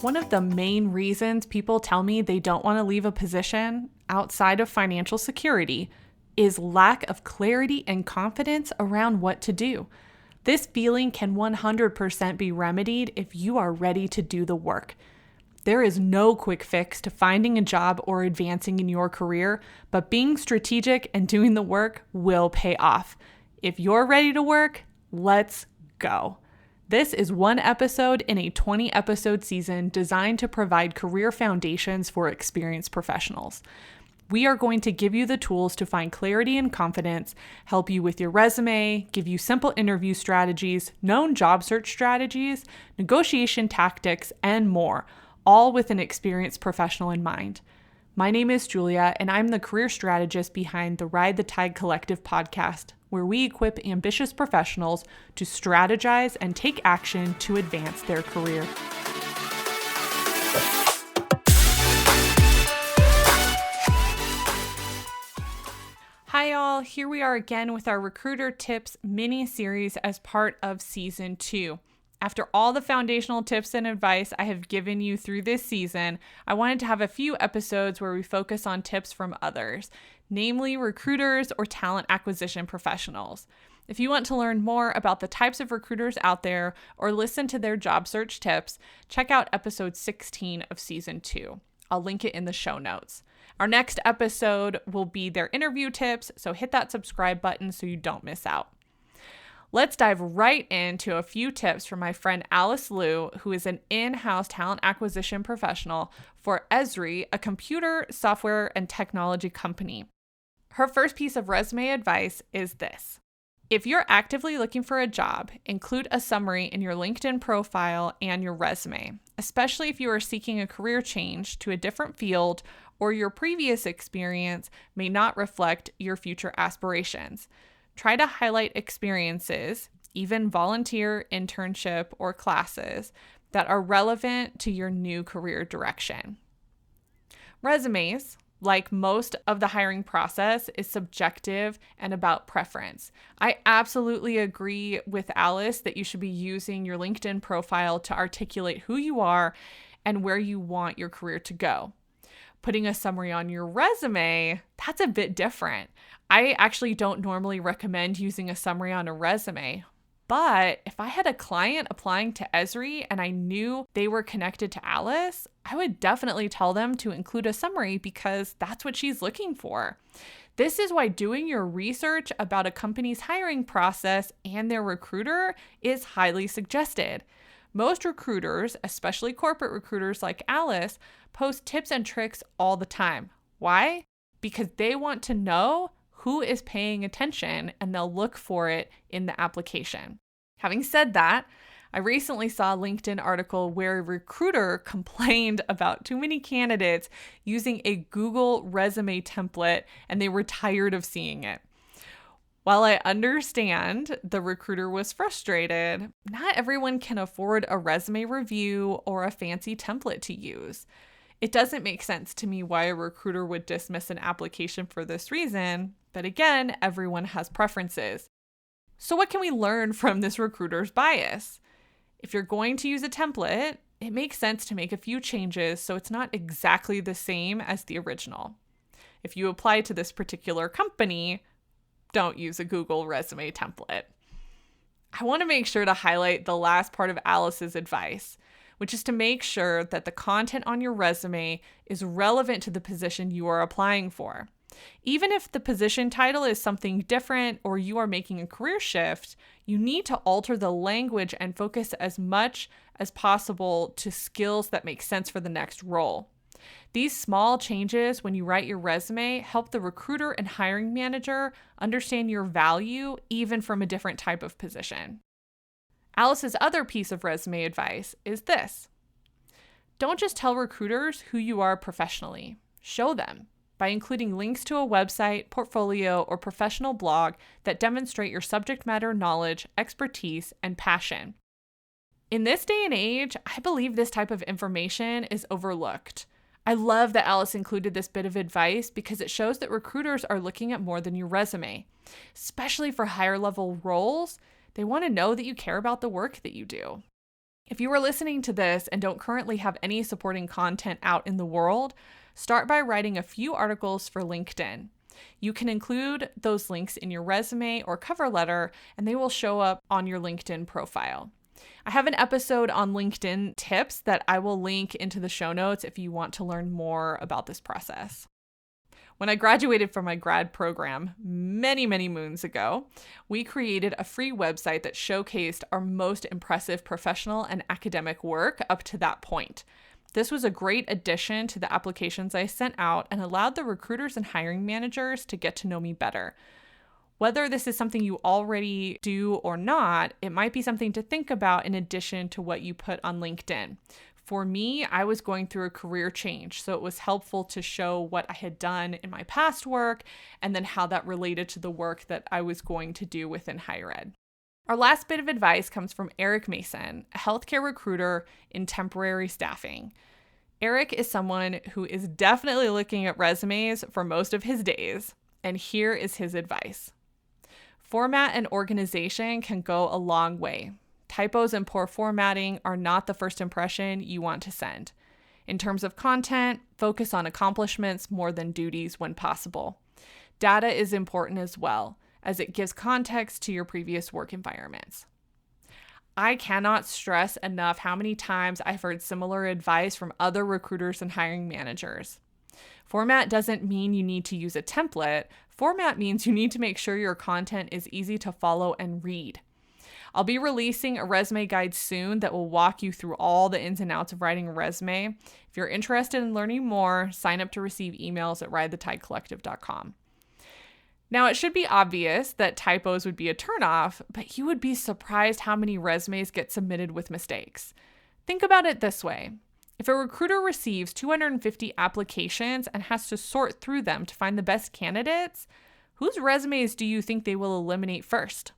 One of the main reasons people tell me they don't want to leave a position outside of financial security is lack of clarity and confidence around what to do. This feeling can 100% be remedied if you are ready to do the work. There is no quick fix to finding a job or advancing in your career, but being strategic and doing the work will pay off. If you're ready to work, let's go. This is one episode in a 20-episode season designed to provide career foundations for experienced professionals. We are going to give you the tools to find clarity and confidence, help you with your resume, give you simple interview strategies, known job search strategies, negotiation tactics, and more, all with an experienced professional in mind. My name is Julia, and I'm the career strategist behind the Ride the Tide Collective podcast, where we equip ambitious professionals to strategize and take action to advance their career. Hi all, here we are again with our Recruiter Tips mini-series as part of Season 2. After all the foundational tips and advice I have given you through this season, I wanted to have a few episodes where we focus on tips from others, namely recruiters or talent acquisition professionals. If you want to learn more about the types of recruiters out there or listen to their job search tips, check out episode 16 of Season 2. I'll link it in the show notes. Our next episode will be their interview tips, so hit that subscribe button so you don't miss out. Let's dive right into a few tips from my friend Alice Liu, who is an in-house talent acquisition professional for Esri, a computer, software, and technology company. Her first piece of resume advice is this. If you're actively looking for a job, include a summary in your LinkedIn profile and your resume, especially if you are seeking a career change to a different field or your previous experience may not reflect your future aspirations. Try to highlight experiences, even volunteer, internship, or classes that are relevant to your new career direction. Resumes, like most of the hiring process, is subjective and about preference. I absolutely agree with Alice that you should be using your LinkedIn profile to articulate who you are and where you want your career to go. Putting a summary on your resume, that's a bit different. I actually don't normally recommend using a summary on a resume, but if I had a client applying to Esri and I knew they were connected to Alice, I would definitely tell them to include a summary because that's what she's looking for. This is why doing your research about a company's hiring process and their recruiter is highly suggested. Most recruiters, especially corporate recruiters like Alice, post tips and tricks all the time. Why? Because they want to know who is paying attention and they'll look for it in the application. Having said that, I recently saw a LinkedIn article where a recruiter complained about too many candidates using a Google resume template and they were tired of seeing it. While I understand the recruiter was frustrated, not everyone can afford a resume review or a fancy template to use. It doesn't make sense to me why a recruiter would dismiss an application for this reason, but again, everyone has preferences. So what can we learn from this recruiter's bias? If you're going to use a template, it makes sense to make a few changes so it's not exactly the same as the original. If you apply to this particular company, don't use a Google resume template. I want to make sure to highlight the last part of Alice's advice, which is to make sure that the content on your resume is relevant to the position you are applying for. Even if the position title is something different or you are making a career shift, you need to alter the language and focus as much as possible to skills that make sense for the next role. These small changes when you write your resume help the recruiter and hiring manager understand your value even from a different type of position. Alice's other piece of resume advice is this. Don't just tell recruiters who you are professionally. Show them by including links to a website, portfolio, or professional blog that demonstrate your subject matter knowledge, expertise, and passion. In this day and age, I believe this type of information is overlooked. I love that Alice included this bit of advice because it shows that recruiters are looking at more than your resume. Especially for higher level roles, they want to know that you care about the work that you do. If you are listening to this and don't currently have any supporting content out in the world, start by writing a few articles for LinkedIn. You can include those links in your resume or cover letter, and they will show up on your LinkedIn profile. I have an episode on LinkedIn tips that I will link into the show notes if you want to learn more about this process. When I graduated from my grad program many moons ago, we created a free website that showcased our most impressive professional and academic work up to that point. This was a great addition to the applications I sent out and allowed the recruiters and hiring managers to get to know me better. Whether this is something you already do or not, it might be something to think about in addition to what you put on LinkedIn. For me, I was going through a career change, so it was helpful to show what I had done in my past work and then how that related to the work that I was going to do within higher ed. Our last bit of advice comes from Eric Mason, a healthcare recruiter in temporary staffing. Eric is someone who is definitely looking at resumes for most of his days, and here is his advice. Format and organization can go a long way. Typos and poor formatting are not the first impression you want to send. In terms of content, focus on accomplishments more than duties when possible. Data is important as well, as it gives context to your previous work environments. I cannot stress enough how many times I've heard similar advice from other recruiters and hiring managers. Format doesn't mean you need to use a template. Format means you need to make sure your content is easy to follow and read. I'll be releasing a resume guide soon that will walk you through all the ins and outs of writing a resume. If you're interested in learning more, sign up to receive emails at ridethetidecollective.com. Now, it should be obvious that typos would be a turnoff, but you would be surprised how many resumes get submitted with mistakes. Think about it this way. If a recruiter receives 250 applications and has to sort through them to find the best candidates, whose resumes do you think they will eliminate first?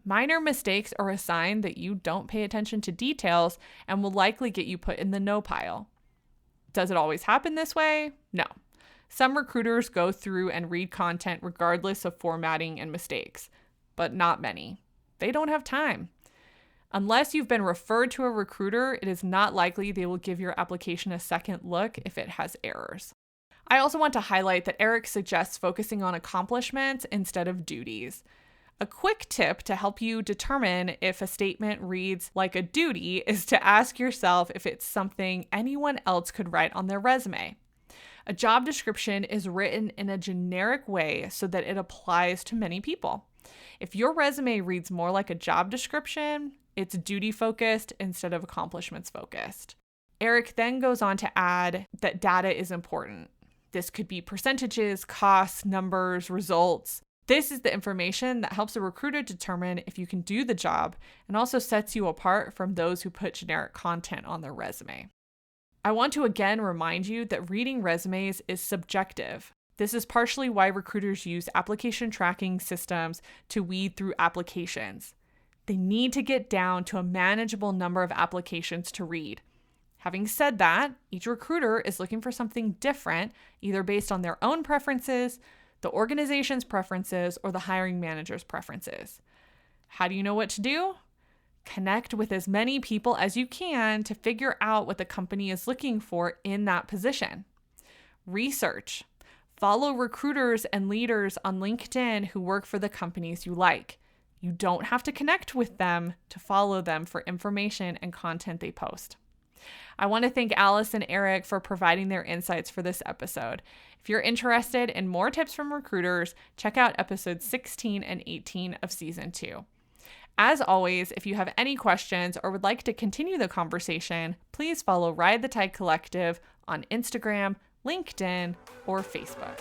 Minor mistakes are a sign that you don't pay attention to details and will likely get you put in the no pile. Does it always happen this way? No. Some recruiters go through and read content regardless of formatting and mistakes, but not many. They don't have time. Unless you've been referred to a recruiter, it is not likely they will give your application a second look if it has errors. I also want to highlight that Eric suggests focusing on accomplishments instead of duties. A quick tip to help you determine if a statement reads like a duty is to ask yourself if it's something anyone else could write on their resume. A job description is written in a generic way so that it applies to many people. If your resume reads more like a job description, it's duty-focused instead of accomplishments-focused. Eric then goes on to add that data is important. This could be percentages, costs, numbers, results. This is the information that helps a recruiter determine if you can do the job and also sets you apart from those who put generic content on their resume. I want to again remind you that reading resumes is subjective. This is partially why recruiters use application tracking systems to weed through applications. They need to get down to a manageable number of applications to read. Having said that, each recruiter is looking for something different, either based on their own preferences, the organization's preferences, or the hiring manager's preferences. How do you know what to do? Connect with as many people as you can to figure out what the company is looking for in that position. Research. Follow recruiters and leaders on LinkedIn who work for the companies you like. You don't have to connect with them to follow them for information and content they post. I want to thank Alice and Eric for providing their insights for this episode. If you're interested in more tips from recruiters, check out episodes 16 and 18 of season 2. As always, if you have any questions or would like to continue the conversation, please follow Ride the Tide Collective on Instagram, LinkedIn, or Facebook.